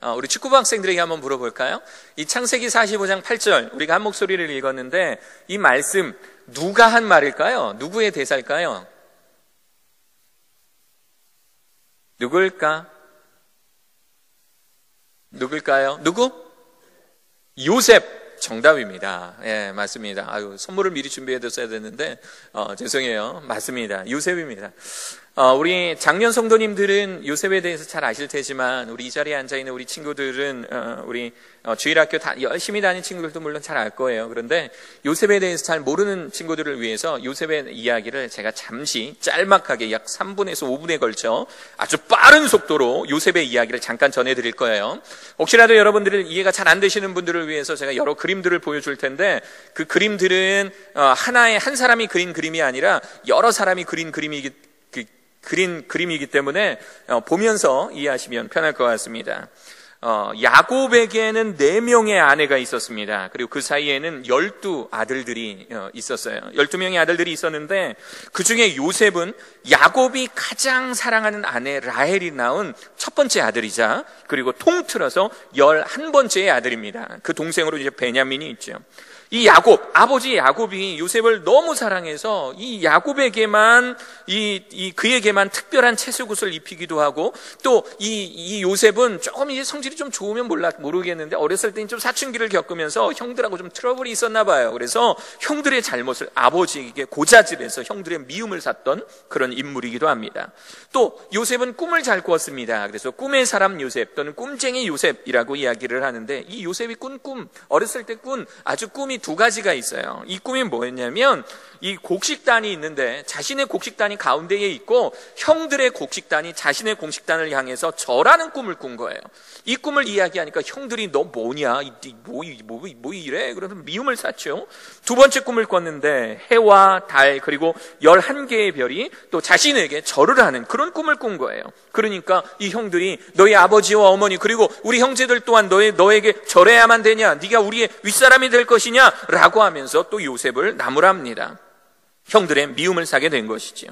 우리 축구부 학생들에게 한번 물어볼까요? 이 창세기 45장 8절 우리가 한 목소리를 읽었는데 이 말씀 누가 한 말일까요? 누구의 대사일까요? 누굴까요? 누구? 요셉. 정답입니다. 예, 맞습니다. 선물을 미리 준비해뒀어야 됐는데, 죄송해요. 맞습니다. 요셉입니다. 우리 작년 성도님들은 요셉에 대해서 잘 아실 테지만, 우리 이 자리에 앉아있는 우리 친구들은, 우리 주일학교 열심히 다닌 친구들도 물론 잘 알 거예요. 그런데 요셉에 대해서 잘 모르는 친구들을 위해서 요셉의 이야기를 제가 잠시 짤막하게 약 3분에서 5분에 걸쳐 아주 빠른 속도로 요셉의 이야기를 잠깐 전해드릴 거예요. 혹시라도 여러분들을 이해가 잘 안 되시는 분들을 위해서 제가 여러 그림들을 보여줄 텐데 그 그림들은 한 사람이 그린 그림이 아니라 여러 사람이 그린 그림이기 때문에 보면서 이해하시면 편할 것 같습니다. 야곱에게는 4명의 아내가 있었습니다. 그리고 그 사이에는 12아들들이 있었어요. 12명의 아들들이 있었는데 그 중에 요셉은 야곱이 가장 사랑하는 아내 라헬이 낳은 첫 번째 아들이자 그리고 통틀어서 11번째의 아들입니다. 그 동생으로 이제 베냐민이 있죠. 이 아버지 야곱이 요셉을 너무 사랑해서 이 야곱에게만 그에게만 특별한 채색옷을 입히기도 하고 또 이 요셉은 조금 이제 성질이 좀 좋으면 모르겠는데 어렸을 때는 좀 사춘기를 겪으면서 형들하고 좀 트러블이 있었나 봐요. 그래서 형들의 잘못을 아버지에게 고자질해서 형들의 미움을 샀던 그런 인물이기도 합니다. 또 요셉은 꿈을 잘 꾸었습니다. 그래서 꿈의 사람 요셉 또는 꿈쟁이 요셉이라고 이야기를 하는데 이 요셉이 어렸을 때 꾼 아주 꿈이 2가지가 있어요. 이 꿈이 뭐였냐면 이 곡식단이 있는데 자신의 곡식단이 가운데에 있고 형들의 곡식단이 자신의 곡식단을 향해서 절하는 꿈을 꾼 거예요. 이 꿈을 이야기하니까 형들이 너 뭐냐? 뭐 이래? 그래서 미움을 샀죠. 2번째 꿈을 꿨는데 해와 달 그리고 11개의 별이 또 자신에게 절을 하는 그런 꿈을 꾼 거예요. 그러니까 이 형들이 너희 아버지와 어머니 그리고 우리 형제들 또한 너에게 절해야만 되냐? 네가 우리의 윗사람이 될 것이냐? 라고 하면서 또 요셉을 나무랍니다. 형들의 미움을 사게 된 것이지요.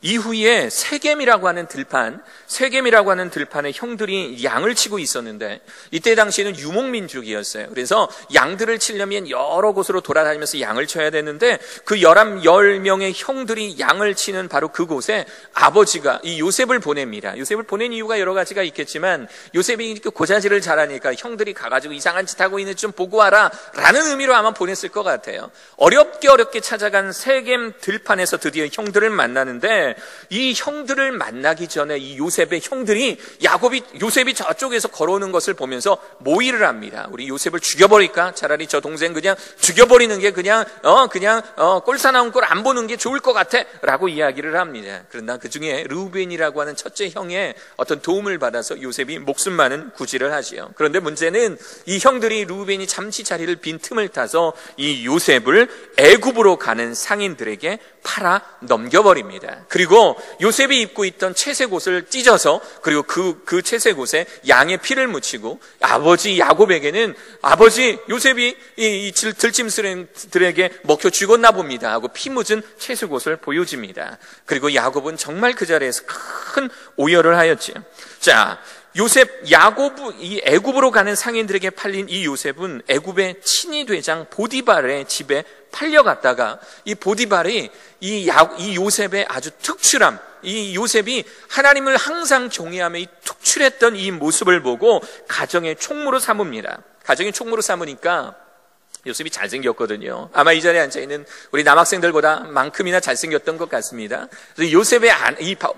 이후에 세겜이라고 하는 들판에 형들이 양을 치고 있었는데 이때 당시에는 유목민족이었어요. 그래서 양들을 치려면 여러 곳으로 돌아다니면서 양을 쳐야 되는데 그 10명의 형들이 양을 치는 바로 그곳에 아버지가 이 요셉을 보냅니다. 요셉을 보낸 이유가 여러 가지가 있겠지만 요셉이 이렇게 고자질을 잘하니까 형들이 가가지고 이상한 짓 하고 있는지 좀 보고 와라 라는 의미로 아마 보냈을 것 같아요. 어렵게 찾아간 세겜 들판에서 드디어 형들을 만나는데 이 형들을 만나기 전에 이 요셉의 형들이 요셉이 저쪽에서 걸어오는 것을 보면서 모의를 합니다. 우리 요셉을 죽여버릴까? 차라리 저 동생 그냥 죽여버리는 게 그냥 꼴사나운 꼴 안 보는 게 좋을 것 같아 라고 이야기를 합니다. 그러나 그 중에 르우벤이라고 하는 첫째 형의 어떤 도움을 받아서 요셉이 목숨만은 구지를 하지요. 그런데 문제는 이 형들이 르우벤이 잠시 자리를 빈 틈을 타서 이 요셉을 애굽으로 가는 상인들에게 팔아 넘겨버립니다. 그리고 요셉이 입고 있던 채색옷을 찢어서 그리고 그 채색옷에 양의 피를 묻히고 아버지 야곱에게는 아버지 요셉이 이 들짐승들에게 먹혀 죽었나 봅니다 하고 피 묻은 채색옷을 보여줍니다. 그리고 야곱은 정말 그 자리에서 큰 오열을 하였지요. 자, 이 애굽으로 가는 상인들에게 팔린 이 요셉은 애굽의 친위 대장 보디발의 집에 팔려갔다가 이 보디발이 이 요셉의 아주 특출함, 이 요셉이 하나님을 항상 경외하며 이 특출했던 이 모습을 보고 가정의 총무로 삼습니다. 가정의 총무로 삼으니까 요셉이 잘생겼거든요. 아마 이 자리에 앉아있는 우리 남학생들보다 만큼이나 잘생겼던 것 같습니다. 그래서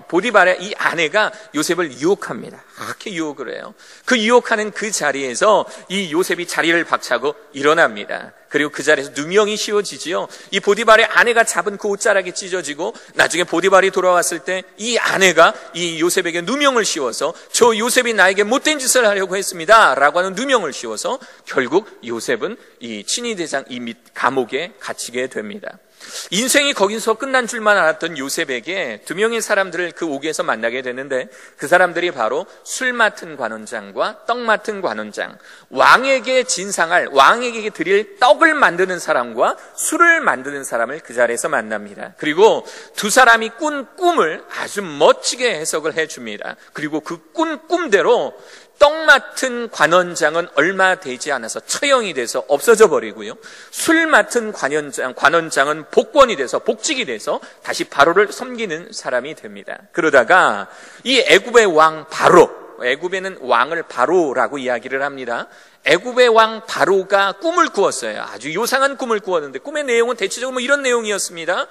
보디발의 이 아내가 요셉을 유혹합니다. 그렇게 유혹을 해요. 그 유혹하는 그 자리에서 이 요셉이 자리를 박차고 일어납니다. 그리고 그 자리에서 누명이 씌워지지요. 이 보디발의 아내가 잡은 그 옷자락이 찢어지고 나중에 보디발이 돌아왔을 때 이 아내가 이 요셉에게 누명을 씌워서 저 요셉이 나에게 못된 짓을 하려고 했습니다 라고 하는 누명을 씌워서 결국 요셉은 이 친위대장 이 감옥에 갇히게 됩니다. 인생이 거기서 끝난 줄만 알았던 요셉에게 2명의 사람들을 그 옥에서 만나게 되는데 그 사람들이 바로 술 맡은 관원장과 떡 맡은 관원장, 왕에게 드릴 떡을 만드는 사람과 술을 만드는 사람을 그 자리에서 만납니다. 그리고 2 사람이 꾼 꿈을 아주 멋지게 해석을 해줍니다. 그리고 그 꾼 꿈대로 떡 맡은 관원장은 얼마 되지 않아서 처형이 돼서 없어져 버리고요. 술 맡은 관원장은 복권이 돼서 복직이 돼서 다시 바로를 섬기는 사람이 됩니다. 그러다가 이 애굽의 왕 바로, 애굽에는 왕을 바로라고 이야기를 합니다. 애굽의 왕 바로가 꿈을 꾸었어요. 아주 요상한 꿈을 꾸었는데 꿈의 내용은 대체적으로 이런 내용이었습니다.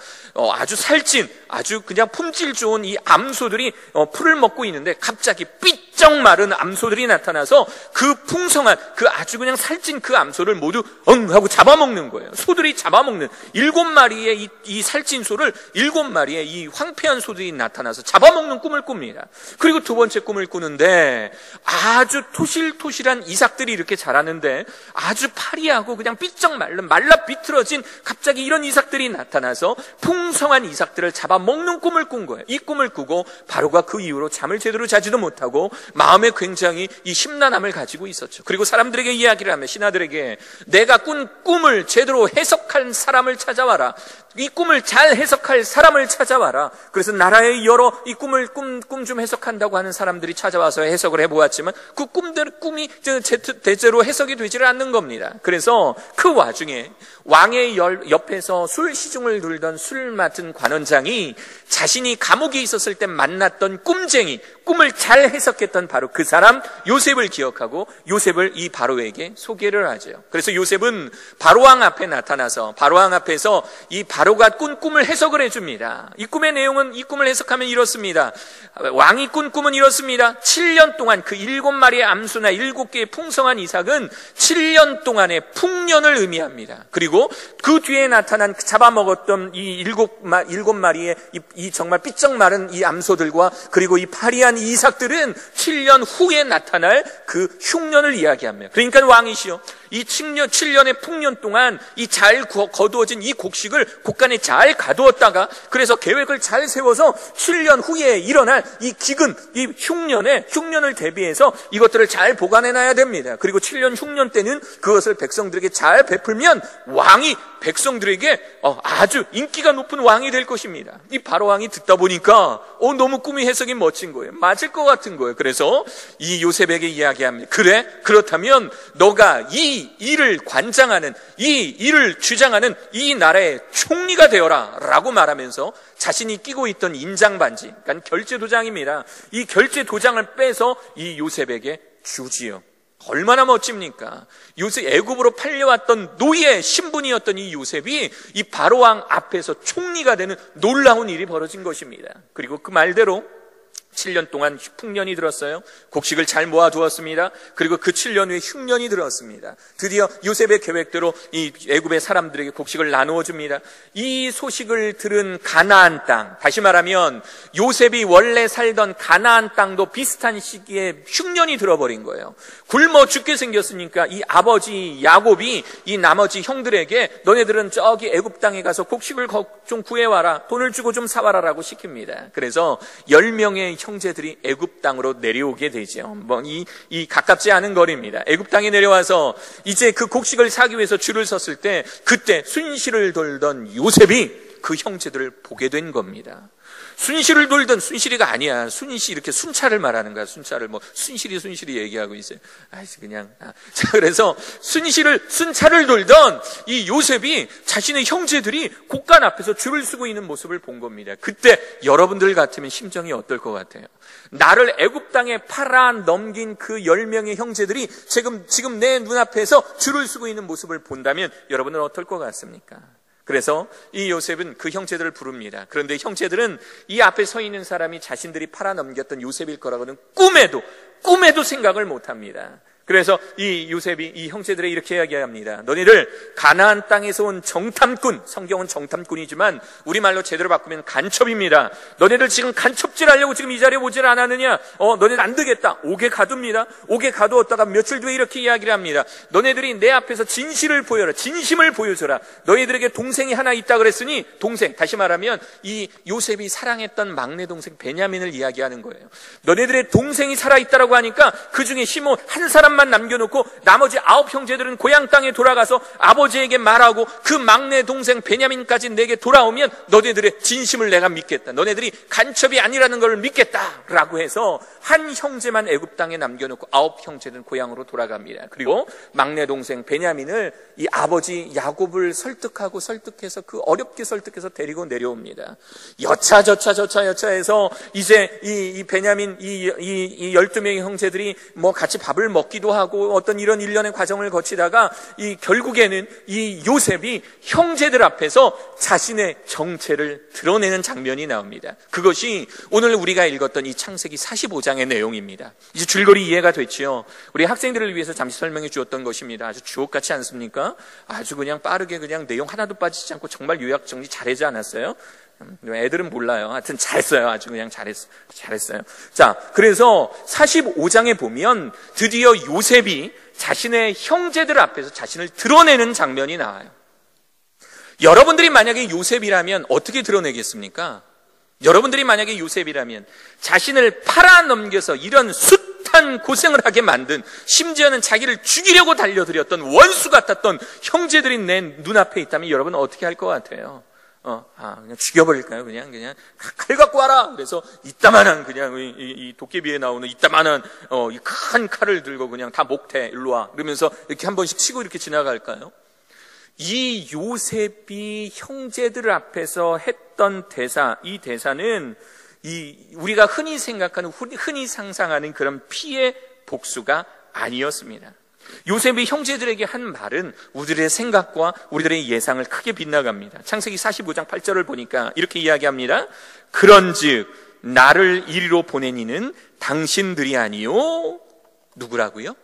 아주 살찐, 아주 그냥 품질 좋은 이 암소들이 풀을 먹고 있는데 갑자기 삐쩍 마른 암소들이 나타나서 그 풍성한, 그 아주 그냥 살찐 그 암소를 모두 엉 하고 잡아먹는 거예요. 소들이 잡아먹는 7마리의 이 살찐 소를 7마리의 이 황폐한 소들이 나타나서 잡아먹는 꿈을 꿉니다. 그리고 두 번째 꿈을 꾸는데 아주 토실토실한 이삭들이 이렇게 자라는데 아주 파리하고 그냥 삐쩍 말라 비틀어진 갑자기 이런 이삭들이 나타나서 풍성한 이삭들을 잡아먹는 꿈을 꾼 거예요. 이 꿈을 꾸고 바로가 그 이후로 잠을 제대로 자지도 못하고 마음에 굉장히 이 심란함을 가지고 있었죠. 그리고 사람들에게 이야기를 하며, 신하들에게 내가 꾼 꿈을 제대로 해석할 사람을 찾아와라. 이 꿈을 잘 해석할 사람을 찾아와라. 그래서 나라의 여러 이 꿈을 꿈 좀 해석한다고 하는 사람들이 찾아와서 해석을 해보았지만 그 꿈이 대체로 해석이 되지를 않는 겁니다. 그래서 그 와중에 왕의 옆에서 술 시중을 들던 술 맡은 관원장이 자신이 감옥에 있었을 때 만났던 꿈쟁이, 꿈을 잘 해석했던 바로 그 사람 요셉을 기억하고 요셉을 이 바로에게 소개를 하죠. 그래서 요셉은 바로왕 앞에 나타나서 바로왕 앞에서 이 바로가 꾼 꿈을 해석을 해줍니다. 이 꿈의 내용은, 이 꿈을 해석하면 이렇습니다. 왕이 꾼 꿈은 이렇습니다. 7년 동안 그 7마리의 암수나 7개의 풍성한 이삭은 7년 동안의 풍년을 의미합니다. 그리고 그 뒤에 나타난 잡아먹었던 이 7마리의 이 정말 삐쩍 마른 이 암소들과 그리고 이 파리한 이삭들은 7년 후에 나타날 그 흉년을 이야기합니다. 그러니까 왕이시여, 이 7년의 풍년 동안 이 잘 거두어진 이 곡식을 곡간에 잘 가두었다가 그래서 계획을 잘 세워서 7년 후에 일어날 이 기근, 이 흉년을 대비해서 이것들을 잘 보관해놔야 됩니다. 그리고 7년 흉년 때는 그것을 백성들에게 잘 베풀면 왕이 백성들에게 아주 인기가 높은 왕이 될 것입니다. 이 바로왕이 듣다 보니까 너무 꿈이 해석이 멋진 거예요. 맞을 것 같은 거예요. 그래서 이 요셉에게 이야기합니다. 그래? 그렇다면 너가 이 일을 관장하는, 이 일을 주장하는 이 나라의 총리가 되어라 라고 말하면서 자신이 끼고 있던 인장반지, 그러니까 결제도장입니다. 이 결제도장을 빼서 이 요셉에게 주지요. 얼마나 멋집니까? 요셉, 애굽으로 팔려왔던 노예 신분이었던 이 요셉이 이 바로왕 앞에서 총리가 되는 놀라운 일이 벌어진 것입니다. 그리고 그 말대로 7년 동안 풍년이 들었어요. 곡식을 잘 모아두었습니다. 그리고 그 7년 후에 흉년이 들었습니다. 드디어 요셉의 계획대로 이 애굽의 사람들에게 곡식을 나누어 줍니다. 이 소식을 들은 가나안 땅, 다시 말하면 요셉이 원래 살던 가나안 땅도 비슷한 시기에 흉년이 들어버린 거예요. 굶어 죽게 생겼으니까 이 아버지 야곱이 이 나머지 형들에게 너네들은 저기 애굽 땅에 가서 곡식을 좀 구해와라, 돈을 주고 좀 사와라라고 시킵니다. 그래서 10명의 형제들이 애굽 땅으로 내려오게 되죠. 이 가깝지 않은 거리입니다. 애굽 땅에 내려와서 이제 그 곡식을 사기 위해서 줄을 섰을 때 그때 순시를 돌던 요셉이 그 형제들을 보게 된 겁니다. 순시를 돌던, 순실이가 아니야. 순시 이렇게 순찰을 말하는 거야. 순찰을 순실이 얘기하고 있어요. 자, 그래서 순찰을 돌던 이 요셉이 자신의 형제들이 곡간 앞에서 줄을 서고 있는 모습을 본 겁니다. 그때 여러분들 같으면 심정이 어떨 것 같아요? 나를 애굽 땅에 팔아 넘긴 그 10명의 형제들이 지금 내 눈앞에서 줄을 서고 있는 모습을 본다면 여러분은 어떨 것 같습니까? 그래서 이 요셉은 그 형제들을 부릅니다. 그런데 형제들은 이 앞에 서 있는 사람이 자신들이 팔아넘겼던 요셉일 거라고는 꿈에도 생각을 못합니다. 그래서 이 요셉이 이 형제들에 이렇게 이야기합니다. 너희들 가나안 땅에서 온 정탐꾼, 성경은 정탐꾼이지만 우리말로 제대로 바꾸면 간첩입니다. 너희들 지금 간첩질 하려고 지금 이 자리에 오질 않았느냐? 너희들 안 되겠다. 옥에 가둡니다. 옥에 가두었다가 며칠 뒤에 이렇게 이야기를 합니다. 너희들이 내 앞에서 진실을 보여라. 진심을 보여줘라. 너희들에게 동생이 하나 있다 그랬으니 동생, 다시 말하면 이 요셉이 사랑했던 막내 동생 베냐민을 이야기하는 거예요. 너희들의 동생이 살아있다라고 하니까 그 중에 시몬 한 사람만 사람만 남겨놓고 나머지 9 형제들은 고향 땅에 돌아가서 아버지에게 말하고 그 막내 동생 베냐민까지 내게 돌아오면 너네들의 진심을 내가 믿겠다. 너네들이 간첩이 아니라는 걸 믿겠다라고 해서 한 형제만 애굽 땅에 남겨놓고 9 형제들은 고향으로 돌아갑니다. 그리고 막내 동생 베냐민을 이 아버지 야곱을 설득해서 그 어렵게 설득해서 데리고 내려옵니다. 여차 해서 이제 이 베냐민 이 12명의 형제들이 뭐 같이 밥을 먹기도 하고 어떤 이런 일련의 과정을 거치다가 이 결국에는 이 요셉이 형제들 앞에서 자신의 정체를 드러내는 장면이 나옵니다. 그것이 오늘 우리가 읽었던 이 창세기 45장의 내용입니다. 이제 줄거리 이해가 됐지요. 우리 학생들을 위해서 잠시 설명해 주었던 것입니다. 아주 주옥같지 않습니까? 아주 그냥 빠르게 그냥 내용 하나도 빠지지 않고 정말 요약 정리 잘하지 않았어요? 애들은 몰라요. 하여튼 잘했어요. 아주 그냥 잘했어요. 자, 그래서 45장에 보면 드디어 요셉이 자신의 형제들 앞에서 자신을 드러내는 장면이 나와요. 여러분들이 만약에 요셉이라면 어떻게 드러내겠습니까? 여러분들이 만약에 요셉이라면 자신을 팔아넘겨서 이런 숱한 고생을 하게 만든, 심지어는 자기를 죽이려고 달려들었던 원수 같았던 형제들이 내 눈앞에 있다면 여러분은 어떻게 할 것 같아요? 그냥 죽여버릴까요? 그냥 칼 갖고 와라. 그래서 이따만한 그냥 이 도깨비에 나오는 이따만한 이 큰 칼을 들고 그냥 다 목태 일로 와. 그러면서 이렇게 한 번씩 치고 이렇게 지나갈까요? 이 요셉이 형제들 앞에서 했던 대사, 이 대사는 우리가 흔히 생각하는, 흔히 상상하는 그런 피해 복수가 아니었습니다. 요셉이 형제들에게 한 말은 우리들의 생각과 우리들의 예상을 크게 빗나갑니다. 창세기 45장 8절을 보니까 이렇게 이야기합니다. 그런즉 나를 이리로 보낸 이는 당신들이 아니요 누구라고요?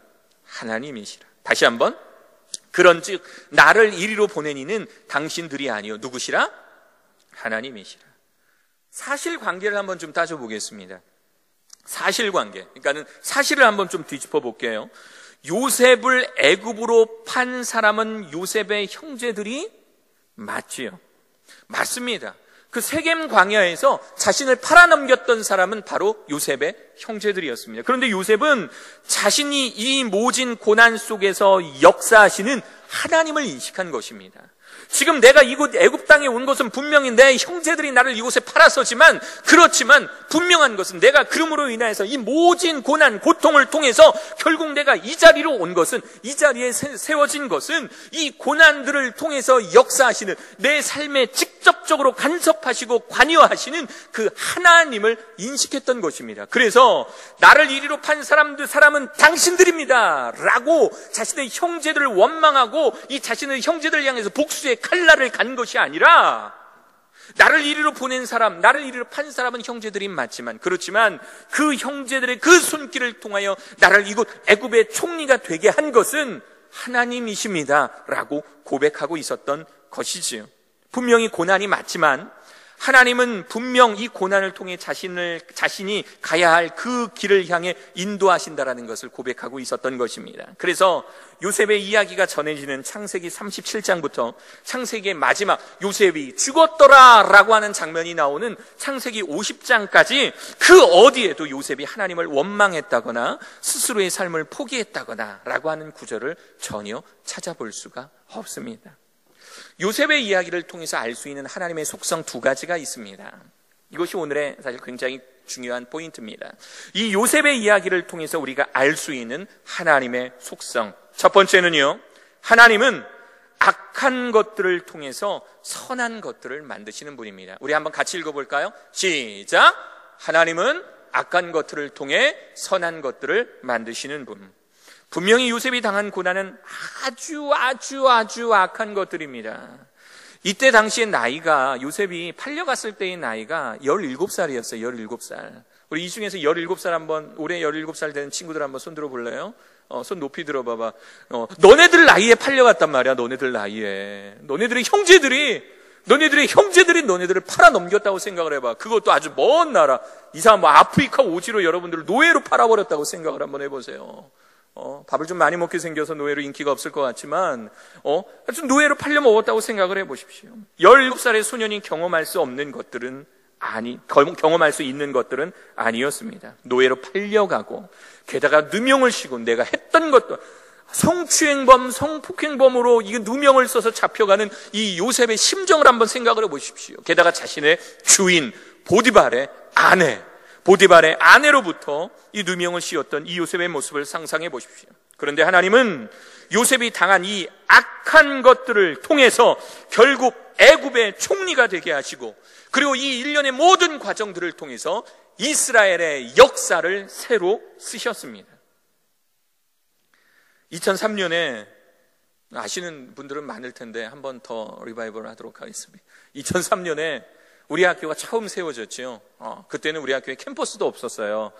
하나님이시라. 다시 한번. 그런즉 나를 이리로 보낸 이는 당신들이 아니요 누구시라? 하나님이시라. 사실관계를 한번 좀 따져보겠습니다. 사실관계. 그러니까는 사실을 한번 좀 뒤집어 볼게요. 요셉을 애굽으로 판 사람은 요셉의 형제들이 맞지요. 맞습니다. 그 세겜 광야에서 자신을 팔아넘겼던 사람은 바로 요셉의 형제들이었습니다. 그런데 요셉은 자신이 이 모진 고난 속에서 역사하시는 하나님을 인식한 것입니다. 지금 내가 이곳 애굽 땅에 온 것은 분명히 내 형제들이 나를 이곳에 팔아서지만, 그렇지만 분명한 것은 내가 그름으로 인하여서 이 모진 고난, 고통을 통해서 결국 내가 이 자리로 온 것은, 이 자리에 세워진 것은 이 고난들을 통해서 역사하시는, 내 삶에 직접적으로 간섭하시고 관여하시는 그 하나님을 인식했던 것입니다. 그래서 나를 이리로 판 사람은 당신들입니다 라고 자신의 형제들을 원망하고 이 자신의 형제들을 향해서 복수의 칼날을 간 것이 아니라, 나를 이리로 보낸 사람, 나를 이리로 판 사람은 형제들이 맞지만, 그렇지만 그 형제들의 그 손길을 통하여 나를 이곳 애굽의 총리가 되게 한 것은 하나님이십니다 라고 고백하고 있었던 것이지요. 분명히 고난이 맞지만 하나님은 분명 이 고난을 통해 자신이 가야 할 그 길을 향해 인도하신다라는 것을 고백하고 있었던 것입니다. 그래서 요셉의 이야기가 전해지는 창세기 37장부터 창세기의 마지막 요셉이 죽었더라 라고 하는 장면이 나오는 창세기 50장까지 그 어디에도 요셉이 하나님을 원망했다거나 스스로의 삶을 포기했다거나 라고 하는 구절을 전혀 찾아볼 수가 없습니다. 요셉의 이야기를 통해서 알 수 있는 하나님의 속성 2가지가 있습니다. 이것이 오늘의 사실 굉장히 중요한 포인트입니다. 이 요셉의 이야기를 통해서 우리가 알 수 있는 하나님의 속성. 첫 번째는요, 하나님은 악한 것들을 통해서 선한 것들을 만드시는 분입니다. 우리 한번 같이 읽어볼까요? 시작! 하나님은 악한 것들을 통해 선한 것들을 만드시는 분. 분명히 요셉이 당한 고난은 아주 악한 것들입니다. 이때 당시의 나이가, 요셉이 팔려갔을 때의 나이가 17살이었어요. 17살. 우리 이 중에서 17살 한번, 올해 17살 되는 친구들 한번 손 들어볼래요? 손 높이 들어봐봐. 너네들 나이에 팔려갔단 말이야. 너네들 나이에. 너네들의 형제들이 너네들을 팔아넘겼다고 생각을 해봐. 그것도 아주 먼 나라. 이상한 아프리카 오지로 여러분들을 노예로 팔아버렸다고 생각을 한번 해보세요. 밥을 좀 많이 먹게 생겨서 노예로 인기가 없을 것 같지만, 좀 노예로 팔려 먹었다고 생각을 해보십시오. 17살의 소년이 경험할 수 없는 것들은 경험할 수 있는 것들은 아니었습니다. 노예로 팔려가고, 게다가 누명을 씌고 내가 했던 것도 성추행범, 성폭행범으로 이게 누명을 써서 잡혀가는 이 요셉의 심정을 한번 생각을 해보십시오. 게다가 자신의 주인 보디발의 아내로부터 이 누명을 씌웠던 이 요셉의 모습을 상상해 보십시오. 그런데 하나님은 요셉이 당한 이 악한 것들을 통해서 결국 애굽의 총리가 되게 하시고, 그리고 이 일련의 모든 과정들을 통해서 이스라엘의 역사를 새로 쓰셨습니다. 2003년에 아시는 분들은 많을 텐데 한 번 더 리바이벌 하도록 하겠습니다. 2003년에 우리 학교가 처음 세워졌죠. 그때는 우리 학교에 캠퍼스도 없었어요.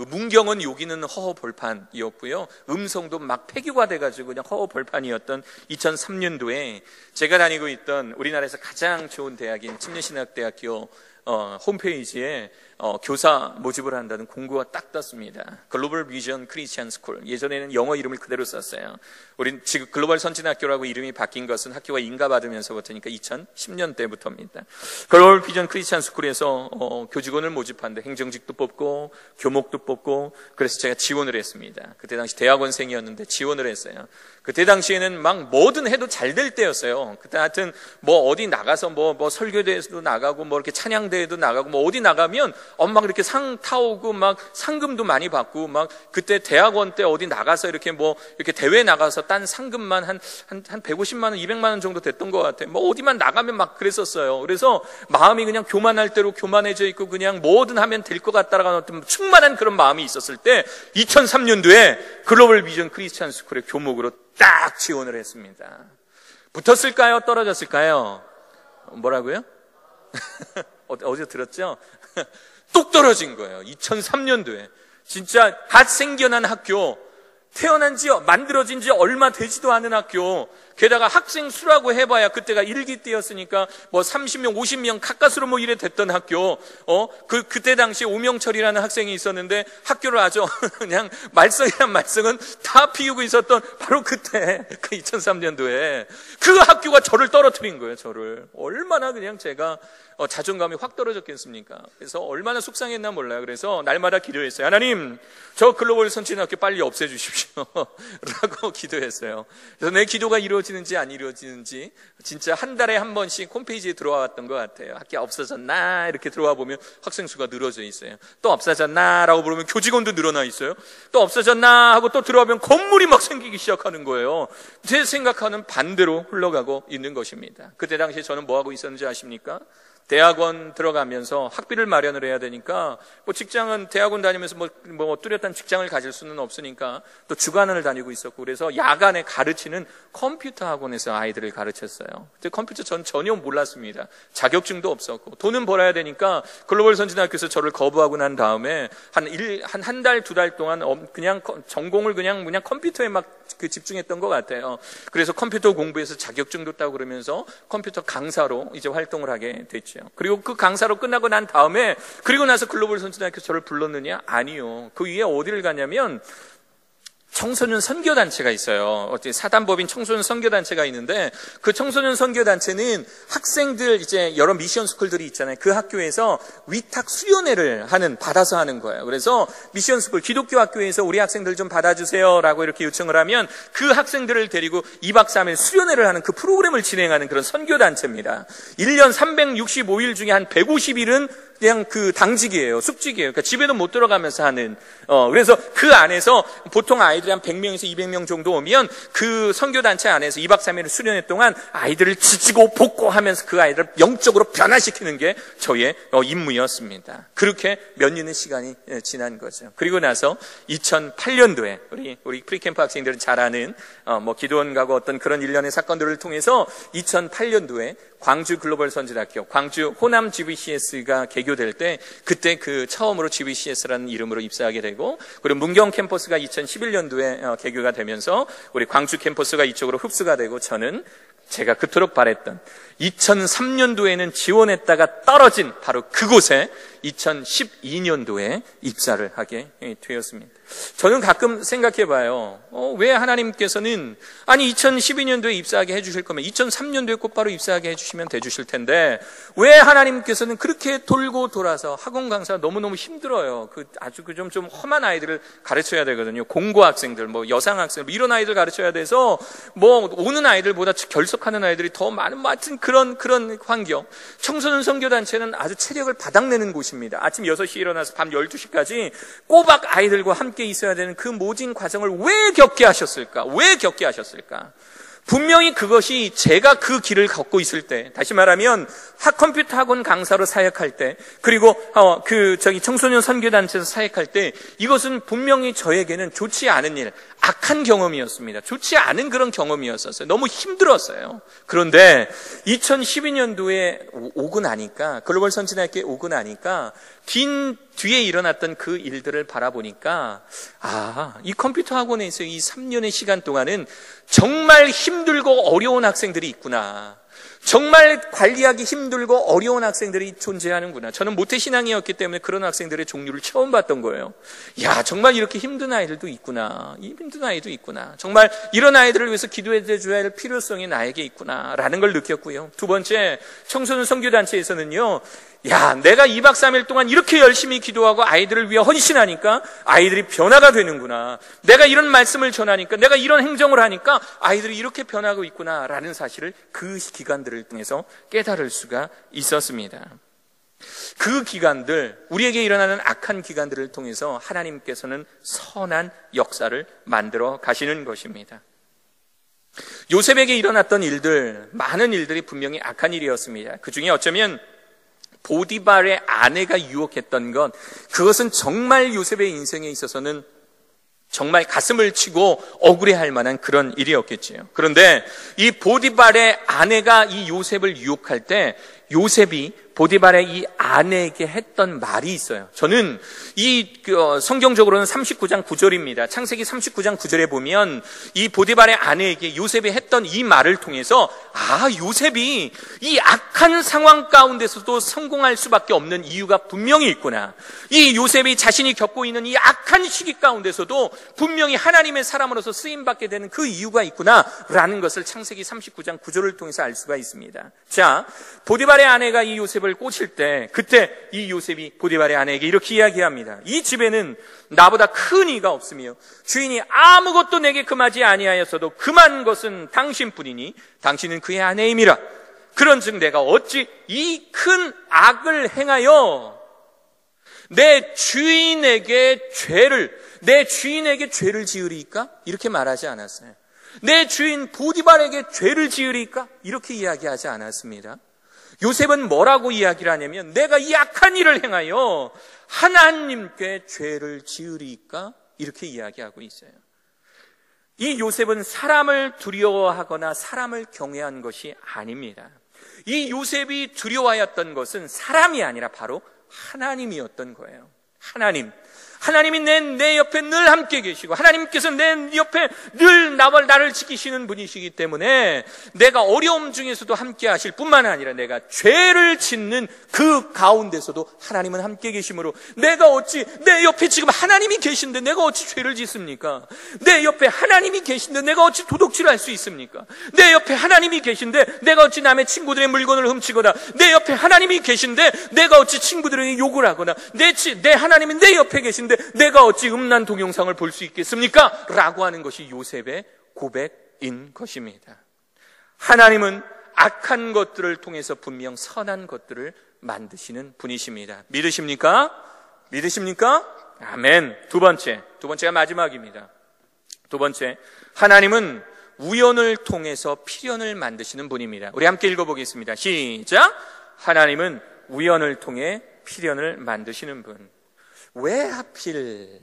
문경은 여기는 허허벌판이었고요. 음성도 막 폐교가 돼가지고 그냥 허허벌판이었던 2003년도에 제가 다니고 있던 우리나라에서 가장 좋은 대학인 침례신학대학교 홈페이지에 교사 모집을 한다는 공고가 딱 떴습니다. 글로벌 비전 크리스천 스쿨. 예전에는 영어 이름을 그대로 썼어요. 우린 지금 글로벌 선진학교라고 이름이 바뀐 것은 학교가 인가받으면서부터니까 2010년 때부터입니다. 글로벌 비전 크리스천 스쿨에서 교직원을 모집하는데 행정직도 뽑고 교목도 뽑고, 그래서 제가 지원을 했습니다. 그때 당시 대학원생이었는데 지원을 했어요. 그때 당시에는 막 뭐든 해도 잘 될 때였어요. 그때 하여튼 뭐 어디 나가서 뭐 설교대회도 나가고 뭐 이렇게 찬양대회도 나가고 뭐 어디 나가면 막 이렇게 상 타오고 막 상금도 많이 받고, 막 그때 대학원 때 어디 나가서 이렇게 뭐 이렇게 대회 나가서 딴 상금만 한 150만 원, 200만 원 정도 됐던 것 같아요. 뭐 어디만 나가면 막 그랬었어요. 그래서 마음이 그냥 교만할 대로 교만해져 있고 그냥 뭐든 하면 될 것 같다라는 어떤 충만한 그런 마음이 있었을 때 2003년도에 글로벌 비전 크리스천 스쿨의 교목으로 딱 지원을 했습니다. 붙었을까요? 떨어졌을까요? 뭐라고요? 어디서 들었죠? 뚝 떨어진 거예요. 2003년도에. 진짜 갓 생겨난 학교, 태어난 지 만들어진 지 얼마 되지도 않은 학교, 게다가 학생 수라고 해봐야 그때가 1기 때였으니까 뭐 30명, 50명 가까스로 뭐 이래 됐던 학교. 그때 당시에 오명철이라는 학생이 있었는데 학교를 아주 그냥 말썽이란 말썽은 다 피우고 있었던 바로 그때, 그 2003년도에 그 학교가 저를 떨어뜨린 거예요. 저를. 얼마나 그냥 제가 자존감이 확 떨어졌겠습니까? 그래서 얼마나 속상했나 몰라요. 그래서 날마다 기도했어요. 하나님, 저 글로벌 선진학교 빨리 없애주십시오 라고 기도했어요. 그래서 내 기도가 이루어지는지 안 이루어지는지 진짜 한 달에 한 번씩 홈페이지에 들어와 왔던 것 같아요. 학교 없어졌나 이렇게 들어와 보면 학생 수가 늘어져 있어요. 또 없어졌나 라고 부르면 교직원도 늘어나 있어요. 또 없어졌나 하고 또 들어오면 건물이 막 생기기 시작하는 거예요. 제 생각하는 반대로 흘러가고 있는 것입니다. 그때 당시에 저는 뭐 하고 있었는지 아십니까? 대학원 들어가면서 학비를 마련을 해야 되니까, 뭐 직장은 대학원 다니면서 뭐 뚜렷한 직장을 가질 수는 없으니까 또 주간을 다니고 있었고, 그래서 야간에 가르치는 컴퓨터 학원에서 아이들을 가르쳤어요. 그때 컴퓨터 전 전혀 몰랐습니다. 자격증도 없었고, 돈은 벌어야 되니까 글로벌 선진학교에서 저를 거부하고 난 다음에 한 달, 두 달 동안 그냥 전공을 그냥 컴퓨터에 막 집중했던 것 같아요. 그래서 컴퓨터 공부해서 자격증도 따고 그러면서 컴퓨터 강사로 이제 활동을 하게 됐죠. 그리고 그 강사로 끝나고 난 다음에, 그리고 나서 글로벌 선진학교 저를 불렀느냐? 아니요. 그 위에 어디를 가냐면 청소년 선교단체가 있어요. 사단법인 청소년 선교단체가 있는데, 그 청소년 선교단체는 학생들 이제 여러 미션 스쿨들이 있잖아요. 그 학교에서 위탁 수련회를 받아서 하는 거예요. 그래서 미션 스쿨, 기독교 학교에서 우리 학생들 좀 받아주세요 라고 이렇게 요청을 하면 그 학생들을 데리고 2박 3일 수련회를 하는 그 프로그램을 진행하는 그런 선교단체입니다. 1년 365일 중에 한 150일은 그냥 그 당직이에요. 숙직이에요. 그러니까 집에도 못 들어가면서 하는. 그래서 그 안에서 보통 아이들이 한 100명에서 200명 정도 오면 그 선교단체 안에서 2박 3일 수련회 동안 아이들을 지지고 볶고 하면서 그 아이들을 영적으로 변화시키는 게 저의 임무였습니다. 그렇게 몇 년의 시간이 지난 거죠. 그리고 나서 2008년도에 우리 프리캠프 학생들은 잘 아는 뭐 기도원 가고 어떤 그런 일련의 사건들을 통해서 2008년도에 광주 글로벌 선진학교, 광주 호남 GBCS가 개교될 때, 그때 그 처음으로 GBCS라는 이름으로 입사하게 되고, 그리고 문경 캠퍼스가 2011년도에 개교가 되면서 우리 광주 캠퍼스가 이쪽으로 흡수가 되고, 저는 제가 그토록 바랬던 2003년도에는 지원했다가 떨어진 바로 그곳에 2012년도에 입사를 하게 되었습니다. 저는 가끔 생각해 봐요. 왜 하나님께서는, 아니 2012년도에 입사하게 해주실 거면 2003년도에 곧바로 입사하게 해주시면 돼주실 텐데, 왜 하나님께서는 그렇게 돌고 돌아서, 학원 강사가 너무너무 힘들어요. 아주 좀 험한 아이들을 가르쳐야 되거든요. 공고 학생들, 여상 학생들, 이런 아이들 가르쳐야 돼서, 오는 아이들보다 결석하는 아이들이 더 많은, 하여튼 그런 환경. 청소년 선교단체는 아주 체력을 바닥내는 곳입니다. 아침 6시에 일어나서 밤 12시까지 꼬박 아이들과 함께 있어야 되는 그 모진 과정을 왜 겪게 하셨을까? 왜 겪게 하셨을까? 분명히 그것이 제가 그 길을 걷고 있을 때, 다시 말하면 컴퓨터 학원 강사로 사역할 때, 그리고 청소년 선교단체에서 사역할 때, 이것은 분명히 저에게는 좋지 않은 일, 악한 경험이었습니다. 좋지 않은 그런 경험이었었어요. 너무 힘들었어요. 그런데 2012년도에 오고 나니까, 글로벌 선진학교에 오고 나니까 뒤에 일어났던 그 일들을 바라보니까, 이 컴퓨터 학원에서 이 3년의 시간 동안은 정말 힘들고 어려운 학생들이 있구나. 정말 관리하기 힘들고 어려운 학생들이 존재하는구나. 저는 모태신앙이었기 때문에 그런 학생들의 종류를 처음 봤던 거예요. 야, 정말 이렇게 힘든 아이들도 있구나. 힘든 아이도 있구나. 정말 이런 아이들을 위해서 기도해 줘야 할 필요성이 나에게 있구나 라는 걸 느꼈고요. 두 번째, 청소년 선교단체에서는요, 야, 내가 2박 3일 동안 이렇게 열심히 기도하고 아이들을 위해 헌신하니까 아이들이 변화가 되는구나. 내가 이런 말씀을 전하니까, 내가 이런 행정을 하니까 아이들이 이렇게 변하고 있구나 라는 사실을 그 기간들을 통해서 깨달을 수가 있었습니다. 그 기간들, 우리에게 일어나는 악한 기간들을 통해서 하나님께서는 선한 역사를 만들어 가시는 것입니다. 요셉에게 일어났던 일들, 많은 일들이 분명히 악한 일이었습니다. 그 중에 어쩌면 보디발의 아내가 유혹했던 것, 그것은 정말 요셉의 인생에 있어서는 정말 가슴을 치고 억울해할 만한 그런 일이었겠지요. 그런데 이 보디발의 아내가 이 요셉을 유혹할 때 요셉이 보디발의 이 아내에게 했던 말이 있어요. 저는 성경적으로는 39장 9절입니다. 창세기 39장 9절에 보면 이 보디발의 아내에게 요셉이 했던 이 말을 통해서 요셉이 이 악한 상황 가운데서도 성공할 수밖에 없는 이유가 분명히 있구나. 이 요셉이 자신이 겪고 있는 이 악한 시기 가운데서도 분명히 하나님의 사람으로서 쓰임받게 되는 그 이유가 있구나 라는 것을 창세기 39장 9절을 통해서 알 수가 있습니다. 자, 보디발의 아내가 이 요셉을 꼬실 때, 그때 이 요셉이 보디발의 아내에게 이렇게 이야기합니다. 이 집에는 나보다 큰 이가 없으며 주인이 아무것도 내게 금하지 아니하였어도 금한 것은 당신뿐이니 당신은 그의 아내임이라. 그런즉 내가 어찌 이 큰 악을 행하여 내 주인에게 죄를 지으리까? 이렇게 말하지 않았어요. 내 주인 보디발에게 죄를 지으리까? 이렇게 이야기하지 않았습니다. 요셉은 뭐라고 이야기를 하냐면, 내가 이 악한 일을 행하여 하나님께 죄를 지으리까? 이렇게 이야기하고 있어요. 이 요셉은 사람을 두려워하거나 사람을 경외한 것이 아닙니다. 이 요셉이 두려워하였던 것은 사람이 아니라 바로 하나님이었던 거예요. 하나님이 내 옆에 늘 함께 계시고, 하나님께서 내 옆에 늘 나를 지키시는 분이시기 때문에 내가 어려움 중에서도 함께 하실 뿐만 아니라 내가 죄를 짓는 그 가운데서도 하나님은 함께 계심으로, 내가 어찌 내 옆에 지금 하나님이 계신데 내가 어찌 죄를 짓습니까? 내 옆에 하나님이 계신데 내가 어찌 도둑질을 할 수 있습니까? 내 옆에 하나님이 계신데 내가 어찌 남의 친구들의 물건을 훔치거나, 내 옆에 하나님이 계신데 내가 어찌 친구들에게 욕을 하거나, 내 하나님이 내 옆에 계신데 내가 어찌 음란 동영상을 볼 수 있겠습니까? 라고 하는 것이 요셉의 고백인 것입니다. 하나님은 악한 것들을 통해서 분명 선한 것들을 만드시는 분이십니다. 믿으십니까? 아멘. 두 번째가 마지막입니다. 두 번째, 하나님은 우연을 통해서 필연을 만드시는 분입니다. 우리 함께 읽어보겠습니다. 시작. 하나님은 우연을 통해 필연을 만드시는 분. 왜 하필?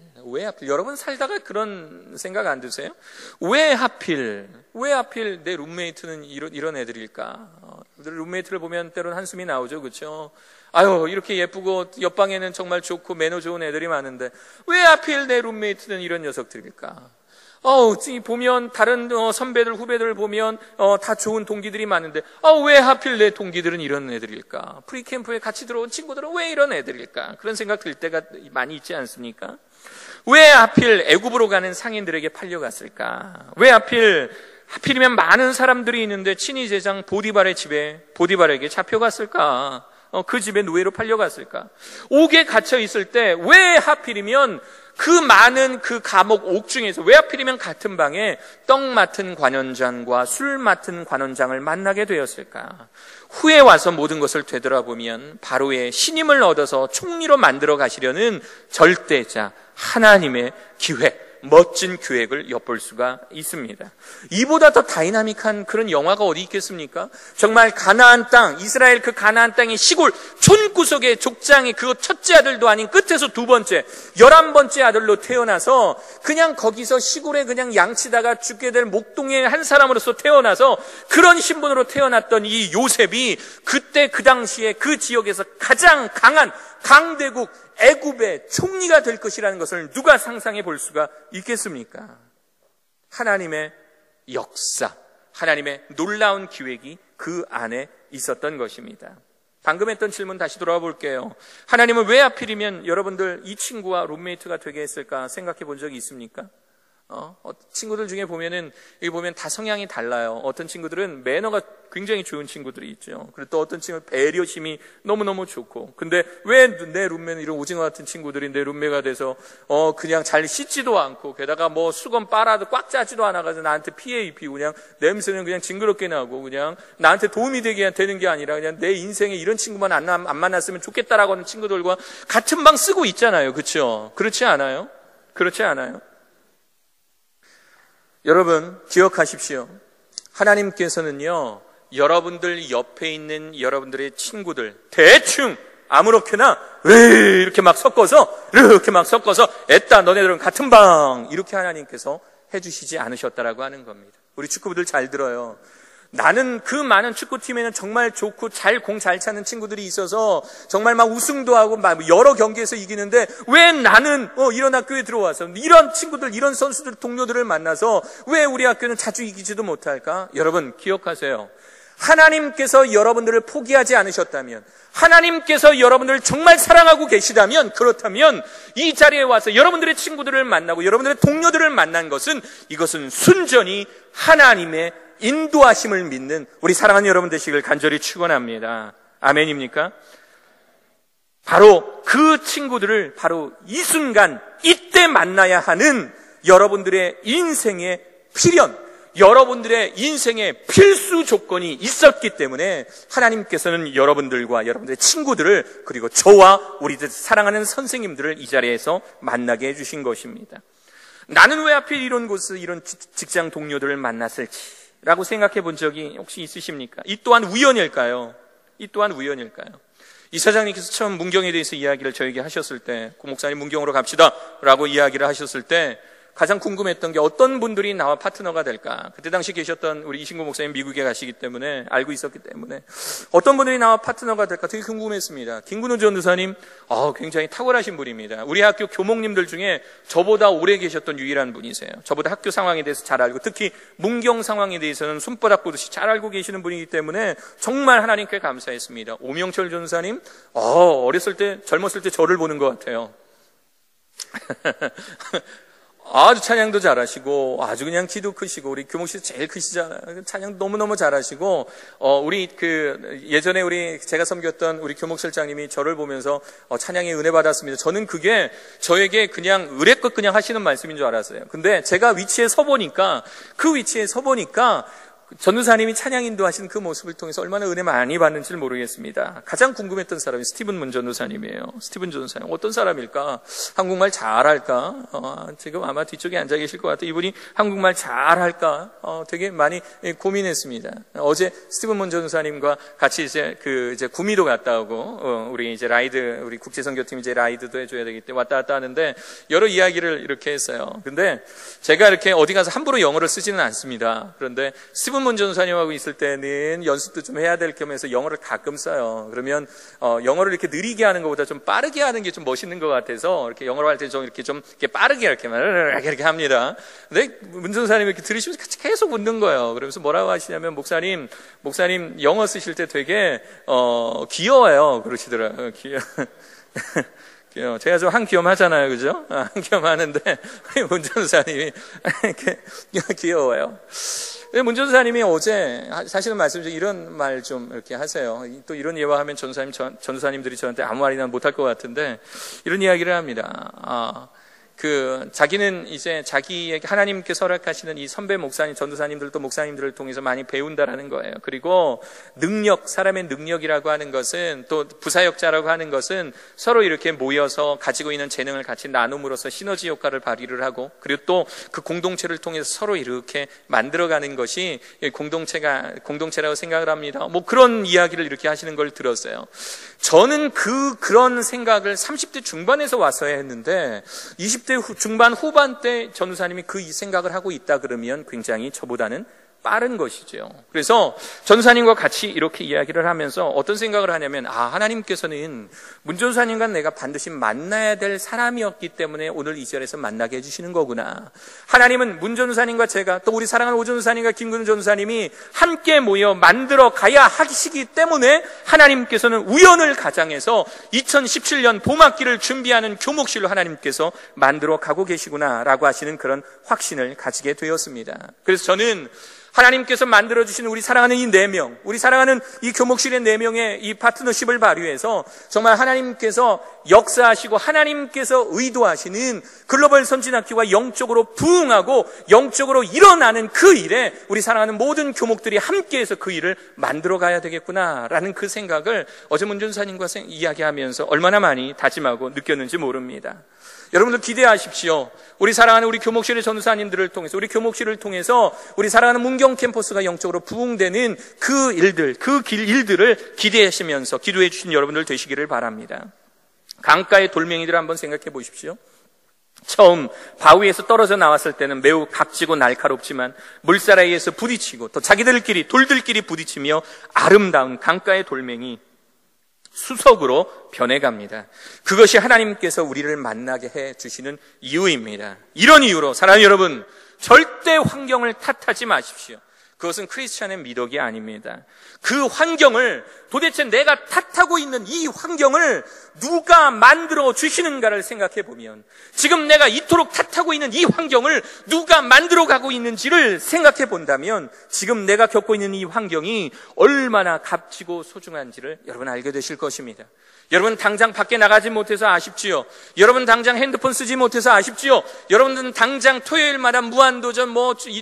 여러분 살다가 그런 생각 안 드세요? 왜 하필 내 룸메이트는 이런 애들일까? 룸메이트를 보면 때론 한숨이 나오죠, 그렇죠? 이렇게 예쁘고 옆방에는 정말 좋고 매너 좋은 애들이 많은데 왜 하필 내 룸메이트는 이런 녀석들일까? 보면 다른 선배들, 후배들 보면 다 좋은 동기들이 많은데 왜 하필 내 동기들은 이런 애들일까? 프리캠프에 같이 들어온 친구들은 왜 이런 애들일까? 그런 생각 들 때가 많이 있지 않습니까? 왜 하필 애굽으로 가는 상인들에게 팔려갔을까? 왜 하필이면 많은 사람들이 있는데 친위 제장 보디발의 집에 보디발에게 잡혀갔을까? 그 집에 노예로 팔려갔을까? 옥에 갇혀 있을 때 왜 하필이면 그 많은 그 감옥 옥 중에서 왜 하필이면 같은 방에 떡 맡은 관원장과 술 맡은 관원장을 만나게 되었을까? 후에 와서 모든 것을 되돌아보면 바로의 신임을 얻어서 총리로 만들어 가시려는 절대자 하나님의 기획, 멋진 계획을 엿볼 수가 있습니다. 이보다 더 다이나믹한 그런 영화가 어디 있겠습니까? 정말 가나안 땅, 이스라엘 그 가나안 땅의 시골 촌구석의 족장의 그 첫째 아들도 아닌 끝에서 두 번째, 11번째 아들로 태어나서 그냥 거기서 시골에 그냥 양치다가 죽게 될 목동의 한 사람으로서 태어나서 그런 신분으로 태어났던 이 요셉이 그때 그 당시에 그 지역에서 가장 강한 강대국 애굽의 총리가 될 것이라는 것을 누가 상상해 볼 수가 있겠습니까? 하나님의 역사, 하나님의 놀라운 기획이 그 안에 있었던 것입니다. 방금 했던 질문 다시 돌아와 볼게요. 하나님은 왜 하필이면 여러분들 이 친구와 룸메이트가 되게 했을까 생각해 본 적이 있습니까? 친구들 중에 보면은, 여기 보면 다 성향이 달라요. 어떤 친구들은 매너가 굉장히 좋은 친구들이 있죠. 그리고 또 어떤 친구는 배려심이 너무너무 좋고. 근데 왜 내 룸메는 이런 오징어 같은 친구들이 내 룸메가 돼서, 그냥 잘 씻지도 않고, 게다가 뭐 수건 빨아도 꽉 짜지도 않아가지고 나한테 피해 입히고, 그냥 냄새는 그냥 징그럽게 나고, 그냥 나한테 도움이 되는 게 아니라 그냥 내 인생에 이런 친구만 안 만났으면 좋겠다라고 하는 친구들과 같은 방 쓰고 있잖아요. 그렇죠? 그렇지 않아요? 그렇지 않아요? 여러분 기억하십시오. 하나님께서는요, 여러분들 옆에 있는 여러분들의 친구들 대충 아무렇게나 이렇게 막 섞어서 애따 너네들은 같은 방 이렇게 하나님께서 해주시지 않으셨다라고 하는 겁니다. 우리 축구부들 잘 들어요. 나는 그 많은 축구팀에는 정말 좋고 공 잘 차는 친구들이 있어서 정말 막 우승도 하고 막 여러 경기에서 이기는데 왜 나는 이런 학교에 들어와서 이런 친구들, 이런 선수들, 동료들을 만나서 왜 우리 학교는 자주 이기지도 못할까? 여러분 기억하세요. 하나님께서 여러분들을 포기하지 않으셨다면, 하나님께서 여러분들을 정말 사랑하고 계시다면, 그렇다면 이 자리에 와서 여러분들의 친구들을 만나고 여러분들의 동료들을 만난 것은, 이것은 순전히 하나님의 인도하심을 믿는 우리 사랑하는 여러분 되시길 간절히 축원합니다. 아멘입니까? 바로 그 친구들을 바로 이 순간 이때 만나야 하는 여러분들의 인생의 필연, 여러분들의 인생의 필수 조건이 있었기 때문에 하나님께서는 여러분들과 여러분들의 친구들을, 그리고 저와 우리들 사랑하는 선생님들을 이 자리에서 만나게 해주신 것입니다. 나는 왜 하필 이런 직장 동료들을 만났을지 라고 생각해 본 적이 혹시 있으십니까? 이 또한 우연일까요? 이사장님께서 처음 문경에 대해서 이야기를 저에게 하셨을 때, 고 목사님 문경으로 갑시다 라고 이야기를 하셨을 때 가장 궁금했던 게 어떤 분들이 나와 파트너가 될까? 그때 당시 계셨던 우리 이신구 목사님 미국에 가시기 때문에, 알고 있었기 때문에 어떤 분들이 나와 파트너가 될까 되게 궁금했습니다. 김근우 전도사님 굉장히 탁월하신 분입니다. 우리 학교 교목님들 중에 저보다 오래 계셨던 유일한 분이세요. 저보다 학교 상황에 대해서 잘 알고, 특히 문경 상황에 대해서는 손바닥 보듯이 잘 알고 계시는 분이기 때문에 정말 하나님께 감사했습니다. 오명철 전도사님 젊었을 때 저를 보는 것 같아요. 아주 찬양도 잘하시고, 아주 그냥 키도 크시고, 우리 교목씨 제일 크시잖아요. 찬양 너무너무 잘하시고, 예전에 제가 섬겼던 우리 교목실장님이 저를 보면서, 찬양에 은혜 받았습니다. 저는 그게 저에게 그냥 의뢰껏 그냥 하시는 말씀인 줄 알았어요. 근데 제가 그 위치에 서보니까, 전도사님이 찬양 인도하신 그 모습을 통해서 얼마나 은혜 많이 받는지를 모르겠습니다. 가장 궁금했던 사람이 스티븐 문 전도사님이에요. 스티븐 전도사님 어떤 사람일까? 한국말 잘할까? 지금 아마 뒤쪽에 앉아 계실 것 같아요. 이분이 한국말 잘할까? 되게 많이 고민했습니다. 어제 스티븐 문 전도사님과 같이 이제 구미도 갔다 오고, 우리 국제선교팀 라이드도 해줘야 되기 때문에 왔다 갔다 하는데 여러 이야기를 이렇게 했어요. 근데 제가 이렇게 어디 가서 함부로 영어를 쓰지는 않습니다. 그런데 스티븐 문 전도사님하고 있을 때는 연습도 좀 해야 될 겸해서 영어를 가끔 써요. 그러면 영어를 이렇게 느리게 하는 것보다 좀 빠르게 하는 게 좀 멋있는 것 같아서 이렇게 영어를 할 때 좀 이렇게 빠르게 이렇게 합니다. 근데 문 전도사님이 이렇게 들으시면서 계속 웃는 거예요. 그러면서 뭐라고 하시냐면, 목사님 영어 쓰실 때 되게 귀여워요. 그러시더라고요. 제가 좀 한기염 하잖아요. 그죠? 한기염 하는데, 문 전사님이 이렇게 귀여워요. 문 전사님이 어제, 사실은 말씀드린 이런 말 좀 이렇게 하세요. 또 이런 예화하면 전도사님들이 저한테 아무 말이나 못할 것 같은데, 이런 이야기를 합니다. 자기는 이제 자기에게 하나님께서 허락하시는 이 선배 목사님, 전도사님들도 목사님들을 통해서 많이 배운다라는 거예요. 그리고 사람의 능력이라고 하는 것은, 또 부사역자라고 하는 것은 서로 이렇게 모여서 가지고 있는 재능을 같이 나눔으로써 시너지 효과를 발휘를 하고, 그리고 또 그 공동체를 통해서 서로 이렇게 만들어가는 것이 공동체라고 생각을 합니다. 뭐 그런 이야기를 이렇게 하시는 걸 들었어요. 저는 그런 생각을 30대 중반에서 와서야 했는데, 20대 중반 후반 때 전도사님이 그 생각을 하고 있다 그러면 굉장히 저보다는 빠른 것이죠. 그래서 전도사님과 같이 이렇게 이야기를 하면서 어떤 생각을 하냐면, 하나님께서는 문 전도사님과 내가 반드시 만나야 될 사람이었기 때문에 오늘 이 자리에서 만나게 해주시는 거구나. 하나님은 문 전도사님과 제가, 또 우리 사랑하는 오 전도사님과 김근우 전도사님이 함께 모여 만들어 가야 하시기 때문에 하나님께서는 우연을 가장해서 2017년 봄학기를 준비하는 교목실로 하나님께서 만들어 가고 계시구나라고 하시는 그런 확신을 가지게 되었습니다. 그래서 저는 하나님께서 만들어주신 우리 사랑하는 이 4명, 우리 사랑하는 이 교목실의 4명의 이 파트너십을 발휘해서 정말 하나님께서 역사하시고 하나님께서 의도하시는 글로벌 선진학교가 영적으로 부흥하고 영적으로 일어나는 그 일에 우리 사랑하는 모든 교목들이 함께해서 그 일을 만들어 가야 되겠구나라는 그 생각을 어제 문 전사님과 이야기하면서 얼마나 많이 다짐하고 느꼈는지 모릅니다. 여러분들 기대하십시오. 우리 사랑하는 우리 교목실의 전도사님들을 통해서, 우리 교목실을 통해서 우리 사랑하는 문경 캠퍼스가 영적으로 부흥되는 그 일들을 기대하시면서 기도해 주신 여러분들 되시기를 바랍니다. 강가의 돌멩이들을 한번 생각해 보십시오. 처음 바위에서 떨어져 나왔을 때는 매우 각지고 날카롭지만 물사라이에서 부딪히고 또 돌들끼리 부딪히며 아름다운 강가의 돌멩이 수석으로 변해갑니다. 그것이 하나님께서 우리를 만나게 해주시는 이유입니다. 이런 이유로 사랑하는 여러분, 절대 환경을 탓하지 마십시오. 그것은 크리스찬의 미덕이 아닙니다. 그 환경을, 도대체 내가 탓하고 있는 이 환경을 누가 만들어 주시는가를 생각해 보면, 지금 내가 이토록 탓하고 있는 이 환경을 누가 만들어 가고 있는지를 생각해 본다면, 지금 내가 겪고 있는 이 환경이 얼마나 값지고 소중한지를 여러분 알게 되실 것입니다. 여러분 당장 밖에 나가지 못해서 아쉽지요. 여러분 당장 핸드폰 쓰지 못해서 아쉽지요. 여러분들은 당장 토요일마다 무한도전,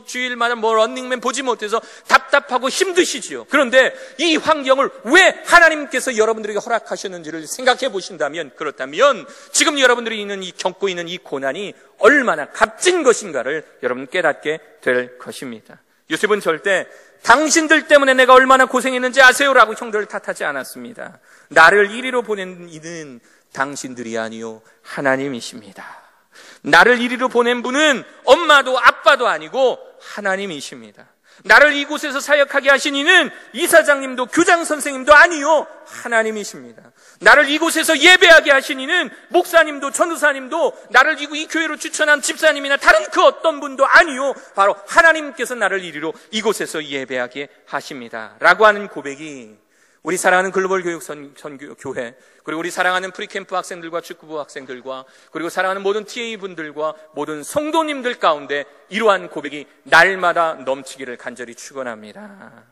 주일마다 런닝맨 보지 못해서 답답하고 힘드시지요. 그런데 이 환경을 왜 하나님께서 여러분들에게 허락하셨는지를 생각해 보신다면, 그렇다면 지금 여러분들이 겪고 있는 이 고난이 얼마나 값진 것인가를 여러분 깨닫게 될 것입니다. 요셉은 절대 당신들 때문에 내가 얼마나 고생했는지 아세요라고 형들을 탓하지 않았습니다. 나를 이리로 보낸 이는 당신들이 아니요 하나님이십니다. 나를 이리로 보낸 분은 엄마도 아빠도 아니고 하나님이십니다. 나를 이곳에서 사역하게 하신 이는 이사장님도 교장 선생님도 아니요 하나님이십니다. 나를 이곳에서 예배하게 하신 이는 목사님도 전도사님도 나를 이 교회로 추천한 집사님이나 다른 그 어떤 분도 아니요 바로 하나님께서 나를 이곳에서 예배하게 하십니다 라고 하는 고백이 우리 사랑하는 글로벌 교육 선교회, 그리고 우리 사랑하는 프리캠프 학생들과 축구부 학생들과, 그리고 사랑하는 모든 TA분들과 모든 성도님들 가운데 이러한 고백이 날마다 넘치기를 간절히 축원합니다.